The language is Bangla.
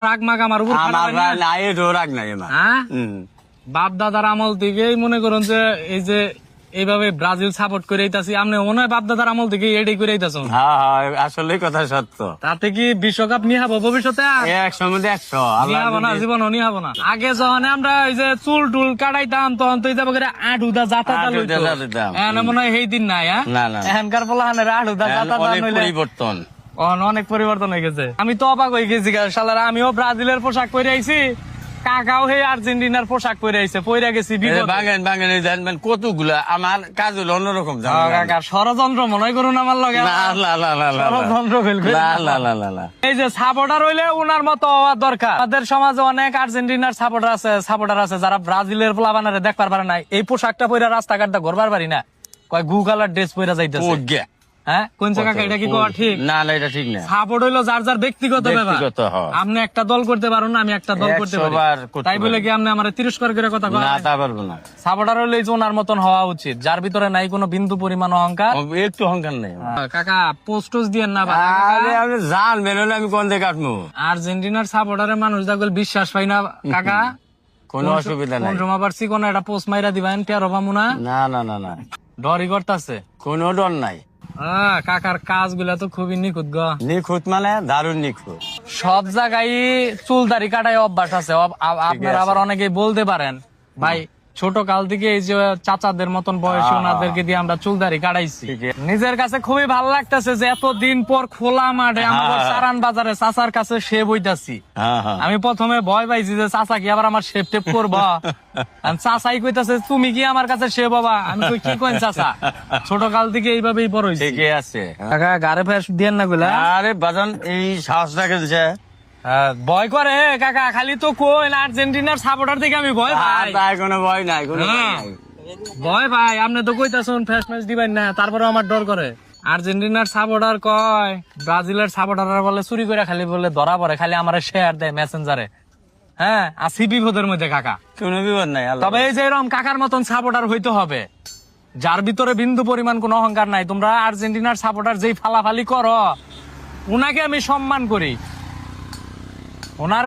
রাগ মাগ আমার উপর আমার নাই রাগ নাই আমার। হ্যাঁ বাপ দাদার আমল থেকেই মনে করুন যে এই যে এইভাবে ব্রাজিল সাপোর্ট করে আইতাছি, আপনি মনে হয় বাপ দাদার আমল থেকে এটাই করে আইতাছেন। হ্যাঁ হ্যাঁ আসলে কথা সত্য। তাতে কি বিশ্বকাপ নিয়ে হবো ভবিষ্যতে? 100 মধ্যে 100 নিয়ে হবো না, জীবন নিয়ে হবো না। আগে যখন আমরা ওই যে চুল টুল কাটাইতাম তখন তো যাবো করে আটুদা যাতায়াত মনে হয় সেই দিন নাই। না না এখনকার পোলাহানের আটুদা যাতায়াত পরিবর্তন অনেক পরিবর্তন হয়ে গেছে। আমি তো অবাক হয়ে গেছি শালারা, আমিও ব্রাজিলের পোশাক পরে আইছি, কাকাও হে আর্জেন্টিনার পোশাক পরে আইছে, পরে গেছি বাঙান বাঙান জানবেন কতগুলা। আমার কাজ হলো অন্যরকম। কাকা ষড়যন্ত্র মনে করুন আমার লগে, ষড়যন্ত্র এই যে সাপোর্টার হইলে উনার মতো হওয়ার দরকার। আমাদের সমাজে অনেক আর্জেন্টিনার সাপোর্টার আছে যারা ব্রাজিলের প্লাবানারে দেখবার পারে না। এই পোশাকটা পরে রাস্তাঘাটটা ঘুরবার পারি না, কয় গু কালার ড্রেস পরে যাইতেছে। হ্যাঁ কোন জায়গা এটা কি কোয়া ঠিক না? না এটা ঠিক না। সাপোর্ট হইলো যার যার ব্যক্তিগত ব্যাপার। আপনি একটা দল করতে পারুন না, আমি একটা দল করতে পারি, তাই বলে কি আপনি আমার তিরস্কার করে কথা কয়? না তা পারবো না। সাপোর্টার হইলে ওনার মতন হওয়া উচিত, যার ভিতরে নাই কোনো বিন্দু পরিমাণ অহংকার। একটু অহংকার নেই। কাকা পোস্টস দিয়েন না আপনি জান বেরোলে আমি কোন দিকে কাটবো। আর্জেন্টিনার সাপোর্টারের মানুষ দেখল বিশ্বাস পাই না কাকা। কোনো অসুবিধা নাই। কোন সময় পারছি কোন একটা পোস্ট মাইরা দিবেন টেরো পামুনা। না না না না ডরই করতেছে, কোনো ডর নাই। কাকার কাজগুলা তো খুবই নিখুঁত গো। নিখুঁত মানে দারুণ নিখুঁত। সব জায়গায় চুল দাড়ি কাটায় অভ্যাস আছে। আপনারা আবার অনেকেই বলতে পারেন ভাই ছোট কাল থেকে এই যে চাচাদের মতন বয়সী ওনাদেরকে দিয়ে আমরা চুল দাড়ি কাটাইছি। নিজের কাছে খুবই ভালো লাগতেছে যে এতদিন পর খোলা মাঠে আমাদের সারান বাজারে চাচার কাছে শেভ হইতাছি। আমি প্রথমে ভয় পাইছি যে চাচা কি আবার আমার শেভ টেপ করবা। চাচাই কইতাছে তুমি কি আমার কাছে শেভ বাবা। আমি কই কি কইন চাচা, ছোট কাল থেকে এইভাবেই বড় হইছি। ঠিকই আছে কাকা গারে ফেস দিয়েন না গুলা। আরে বাজান এই সাহসটা খেলছে। ভয় করে কাকা, খালি তো কোন আর্জেন্টিনার সাপোর্টার থেকে আমি ভয় পাই। তাই কোনো ভয় নাই, কোনো ভয় ভাই আপনি তো কইতাছেন ফেস ম্যাচ দিবেন না, তারপরে আমার ডর করে। আর্জেন্টিনার সাপোর্টার কয় ব্রাজিলের সাপোর্টার বলে চুরি করে খালি বলে ধরা পড়ে, খালি আমার শেয়ার দেয় মেসেঞ্জারে। হ্যাঁ আসি বিপদের মধ্যে কাকা, কোনো বিপদ নাই। তবে এই যে এরকম কাকার মতন সাপোর্টার হইতে হবে যার ভিতরে বিন্দু পরিমাণ কোনো অহংকার নাই। তোমরা আর্জেন্টিনার সাপোর্টার যেই ফালাফালি করো, উনাকে আমি সম্মান করি। ওনার